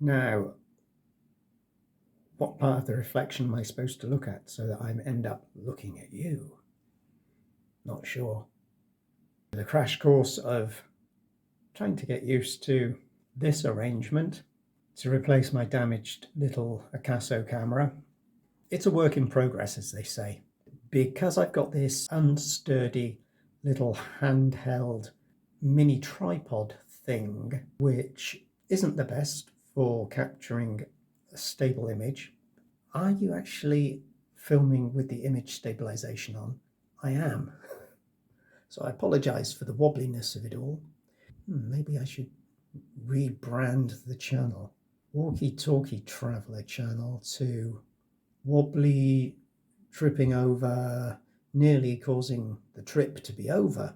Now, what part of the reflection am I supposed to look at so that I end up looking at you? Not sure. The crash course of trying to get used to this arrangement to replace my damaged little Acaso camera. It's a work in progress, as they say, because I've got this unsturdy little handheld mini tripod thing, which isn't the best for capturing a stable image. Are you actually filming with the image stabilization on? I am. So I apologize for the wobbliness of it all. Maybe I should rebrand the channel. Walkie Talkie Traveller channel to wobbly, tripping over, nearly causing the trip to be over.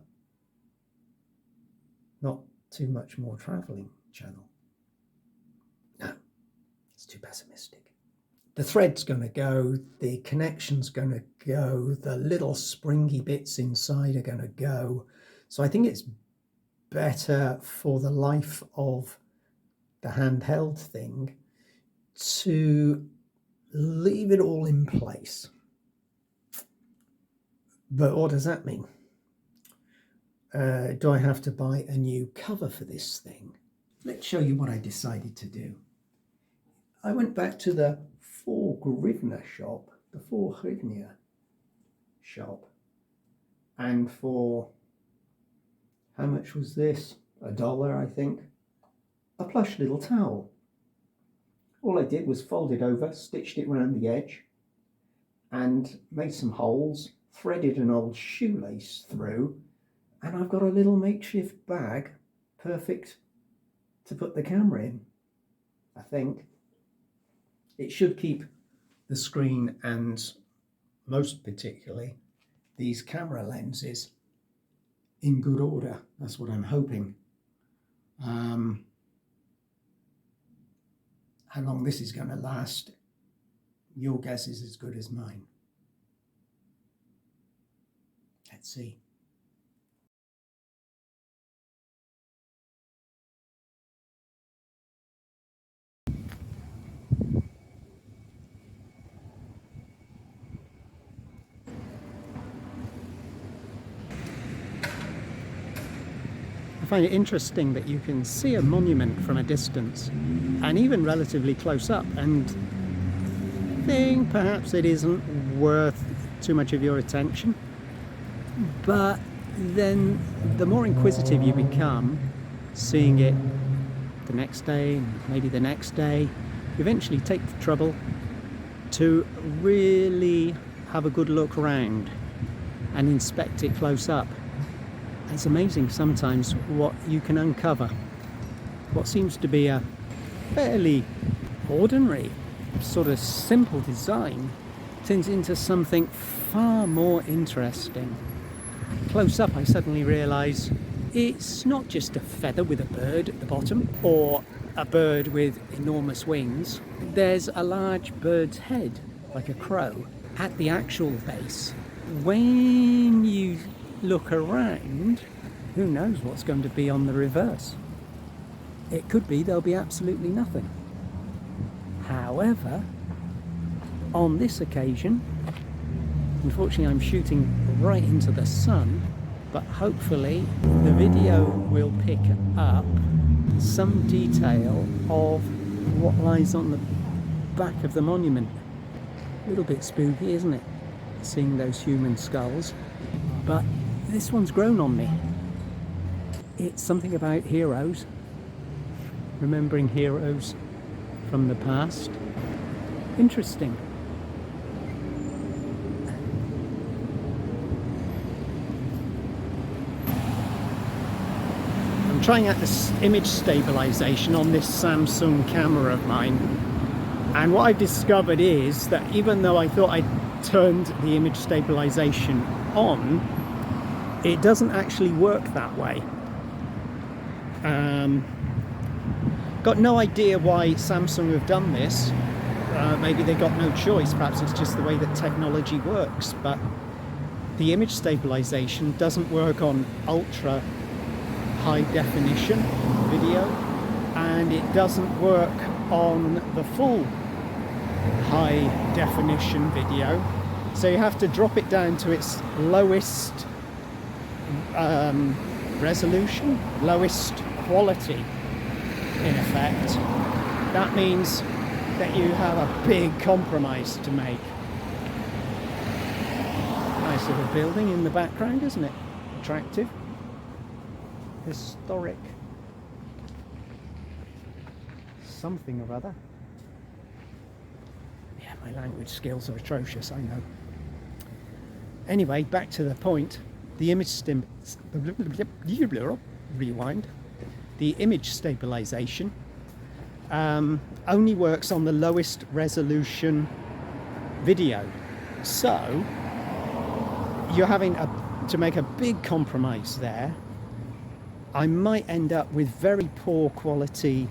Not too much more travelling channel. No, it's too pessimistic. The thread's going to go, the connection's going to go, the little springy bits inside are going to go. So I think it's better for the life of the handheld thing to leave it all in place. But what does that mean? Do I have to buy a new cover for this thing? Let's show you what I decided to do. I went back to the 4 hryvnia shop, the 4 hryvnia shop, and for, how much was this? $1, I think. A plush little towel. All I did was fold it over, stitched it around the edge, and made some holes, threaded an old shoelace through, and I've got a little makeshift bag, perfect to put the camera in, I think. It should keep the screen and, most particularly, these camera lenses in good order. That's what I'm hoping. How long this is going to last, your guess is as good as mine. Let's see. I find it interesting that you can see a monument from a distance and even relatively close up and think perhaps it isn't worth too much of your attention. But then the more inquisitive you become, seeing it the next day, maybe the next day, you eventually take the trouble to really have a good look around and inspect it close up. It's amazing sometimes what you can uncover. What seems to be a fairly ordinary, sort of simple design turns into something far more interesting. Close up, I suddenly realise it's not just a feather with a bird at the bottom or a bird with enormous wings. There's a large bird's head, like a crow, at the actual base. When you look around, who knows what's going to be on the reverse. It could be there'll be absolutely nothing. However, on this occasion, unfortunately I'm shooting right into the sun, but hopefully the video will pick up some detail of what lies on the back of the monument. A little bit spooky, isn't it? Seeing those human skulls. But this one's grown on me. It's something about heroes, remembering heroes from the past. Interesting. I'm trying out this image stabilization on this Samsung camera of mine, and what I've discovered is that even though I thought I turned the image stabilization on, it doesn't actually work that way. Got no idea why Samsung have done this. Maybe they got no choice. Perhaps it's just the way that technology works. But the image stabilization doesn't work on ultra high definition video, and it doesn't work on the full high definition video, so you have to drop it down to its lowest resolution, lowest quality in effect. That means that you have a big compromise to make. Nice little building in the background, isn't it? Attractive, historic, something or other. Yeah, my language skills are atrocious, I know. Anyway, back to the point. The image rewind. The image stabilisation only works on the lowest resolution video. So you're having to make a big compromise there. I might end up with very poor quality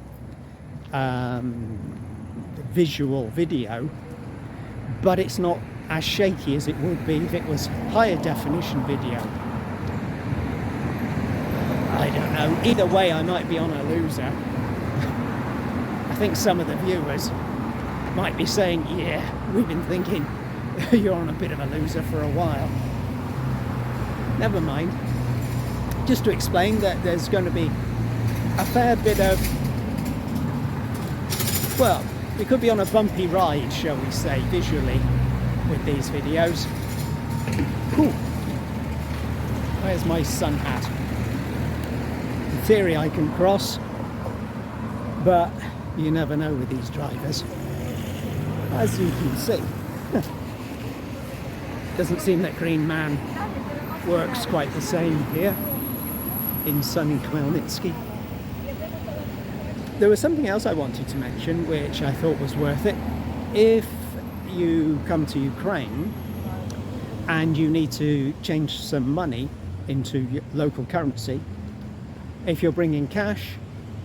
visual video, but it's not as shaky as it would be if it was higher definition video. I don't know. Either way, I might be on a loser. I think some of the viewers might be saying, yeah, we've been thinking you're on a bit of a loser for a while. Never mind. Just to explain that there's going to be a fair bit of, well, we could be on a bumpy ride, shall we say, visually with these videos. Ooh. Where's my sun hat? In theory I can cross, but you never know with these drivers, as you can see. Doesn't seem that Green Man works quite the same here in sunny Khmelnitskyi. There was something else I wanted to mention which I thought was worth it. If you come to Ukraine and you need to change some money into local currency, if you're bringing cash,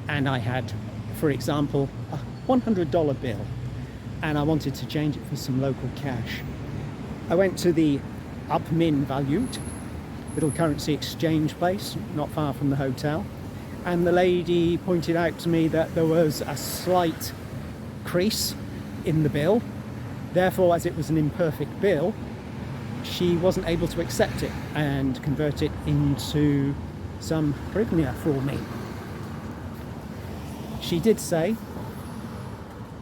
and I had, for example, a $100 bill and I wanted to change it for some local cash, I went to the Khmelnitskyi little currency exchange place not far from the hotel, and the lady pointed out to me that there was a slight crease in the bill. Therefore, as it was an imperfect bill, she wasn't able to accept it and convert it into some hryvnia for me. She did say,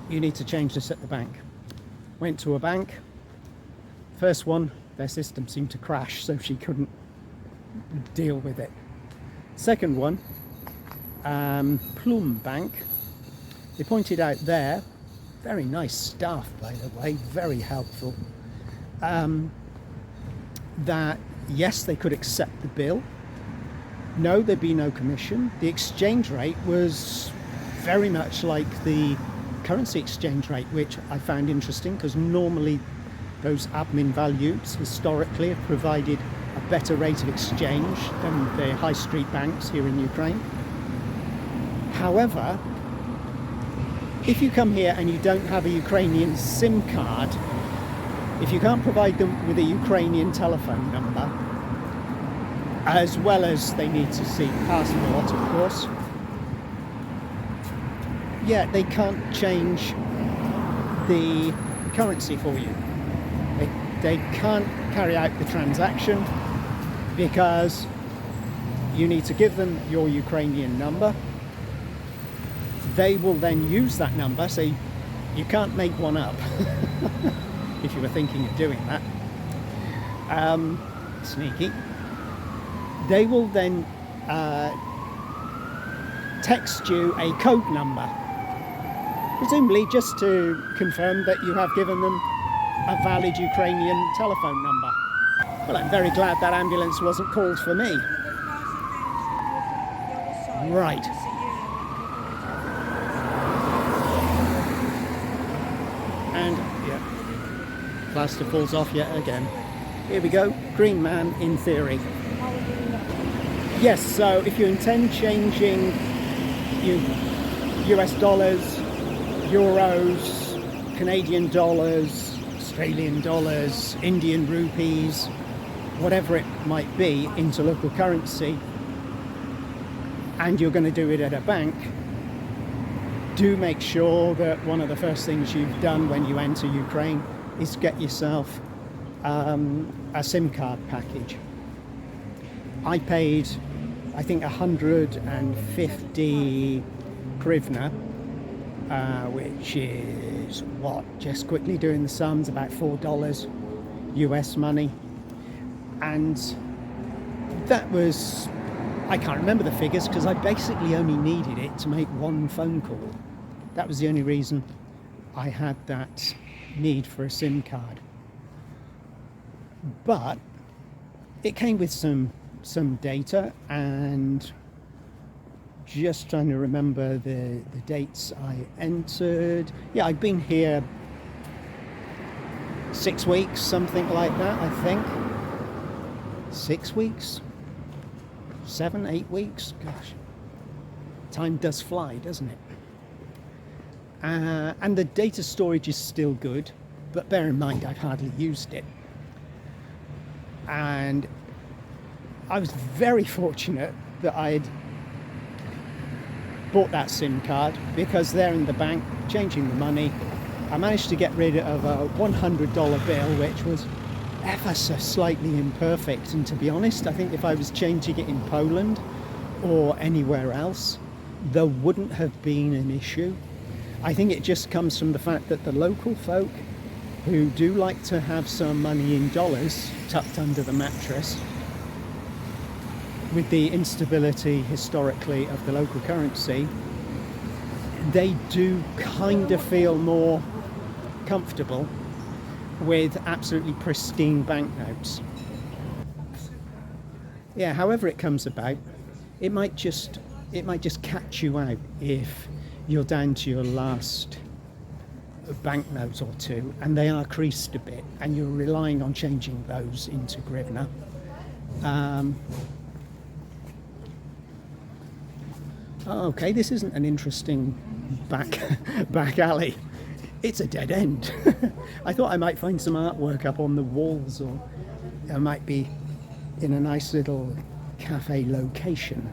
you need to change this at the bank. Went to a bank. First one, their system seemed to crash, so she couldn't deal with it. Second one, Plum Bank. They pointed out there, very nice staff by the way, very helpful, that yes, they could accept the bill. No, there'd be no commission. The exchange rate was very much like the currency exchange rate, which I found interesting because normally those admin values historically have provided a better rate of exchange than the high street banks here in Ukraine. However, if you come here and you don't have a Ukrainian SIM card, if you can't provide them with a Ukrainian telephone number, as well as they need to see passport, of course, yeah, they can't change the currency for you. They can't carry out the transaction because you need to give them your Ukrainian number. They will then use that number, so you can't make one up if you were thinking of doing that. Sneaky. They will then text you a code number, presumably just to confirm that you have given them a valid Ukrainian telephone number. Well, I'm very glad that ambulance wasn't called for me. Right. And, yeah, plaster falls off yet again. Here we go, Green Man in theory. Yes, so if you intend changing US dollars, euros, Canadian dollars, Australian dollars, Indian rupees, whatever it might be, into local currency, and you're going to do it at a bank, do make sure that one of the first things you've done when you enter Ukraine is get yourself a SIM card package. I paid, I think, 150 hryvnia, which is what, just quickly doing the sums, about $4 US money. And that was, I can't remember the figures because I basically only needed it to make one phone call. That was the only reason I had that need for a SIM card. But it came with some data, and just trying to remember the dates I entered. Yeah, I've been here 6 weeks, something like that, I think. 6 weeks? 7, 8 weeks? Gosh, time does fly, doesn't it? And the data storage is still good, but bear in mind I've hardly used it. And I was very fortunate that I'd bought that SIM card, because there in the bank, changing the money, I managed to get rid of a $100 bill, which was ever so slightly imperfect. And to be honest, I think if I was changing it in Poland or anywhere else, there wouldn't have been an issue. I think it just comes from the fact that the local folk, who do like to have some money in dollars tucked under the mattress, with the instability historically of the local currency, they do kind of feel more comfortable with absolutely pristine banknotes. Yeah, however it comes about, it might just catch you out if you're down to your last banknote or two and they are creased a bit and you're relying on changing those into hryvnia. Okay, this isn't an interesting back alley. It's a dead end. I thought I might find some artwork up on the walls, or I might be in a nice little cafe location.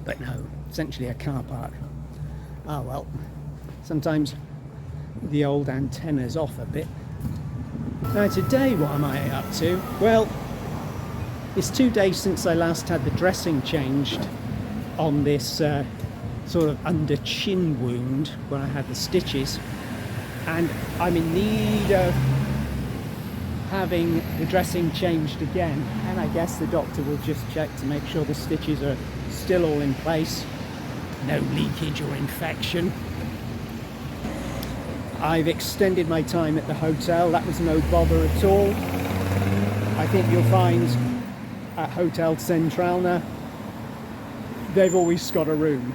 But no, essentially a car park. Ah well, sometimes the old antenna's off a bit. Now today, what am I up to? Well, it's 2 days since I last had the dressing changed on this sort of under chin wound where I had the stitches, and I'm in need of having the dressing changed again, and I guess the doctor will just check to make sure the stitches are still all in place, no leakage or infection. I've extended my time at the hotel. That was no bother at all. I think you'll find at Hotel Centralna they've always got a room.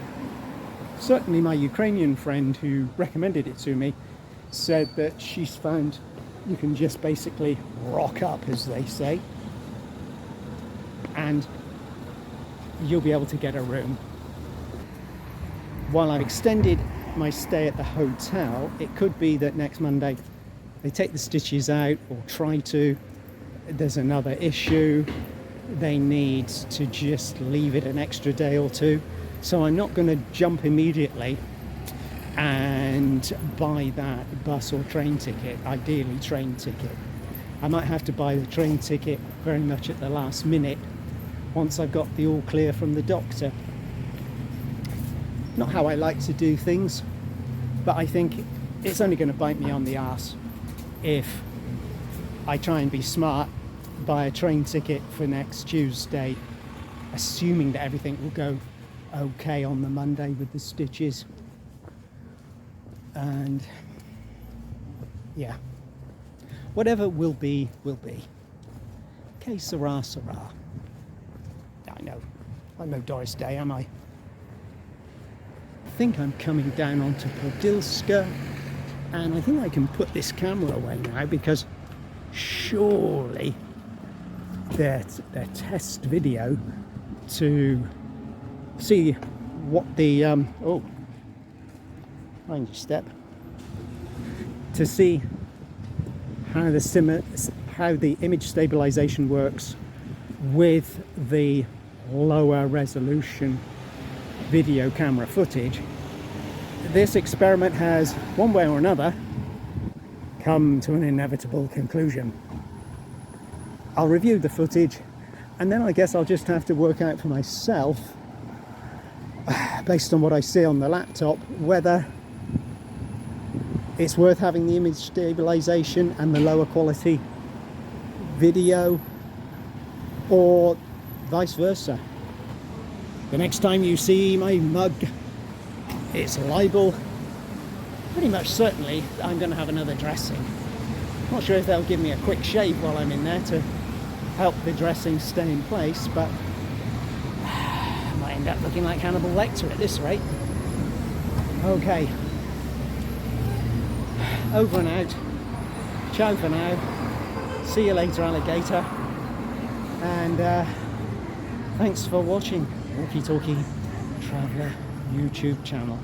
Certainly my Ukrainian friend who recommended it to me said that she's found you can just basically rock up, as they say, and you'll be able to get a room. While I've extended my stay at the hotel, it could be that next Monday they take the stitches out, or try to. There's another issue. They need to just leave it an extra day or two. So I'm not going to jump immediately and buy that bus or train ticket, ideally train ticket. I might have to buy the train ticket very much at the last minute once I've got the all clear from the doctor. Not how I like to do things, but I think it's only going to bite me on the arse if I try and be smart, buy a train ticket for next Tuesday, assuming that everything will go okay on the Monday with the stitches. And yeah, whatever will be, will be. Que sera, sera. I know, I'm no Doris Day, am I? I think I'm coming down onto Podilska, and I think I can put this camera away now, because surely their test video to see what the oh, mind your step, to see how the image stabilization works with the lower resolution video camera footage. this experiment has, one way or another, come to an inevitable conclusion. I'll review the footage, and then I guess I'll just have to work out for myself, based on what I see on the laptop, whether it's worth having the image stabilisation and the lower quality video, or vice versa. The next time you see my mug, it's libel. Pretty much certainly I'm going to have another dressing. Not sure if they'll give me a quick shave while I'm in there to help the dressing stay in place, but I might end up looking like Hannibal Lecter at this rate. Okay. Over and out. Ciao for now. See you later, alligator. And thanks for watching Walkie Talkie Traveller YouTube channel.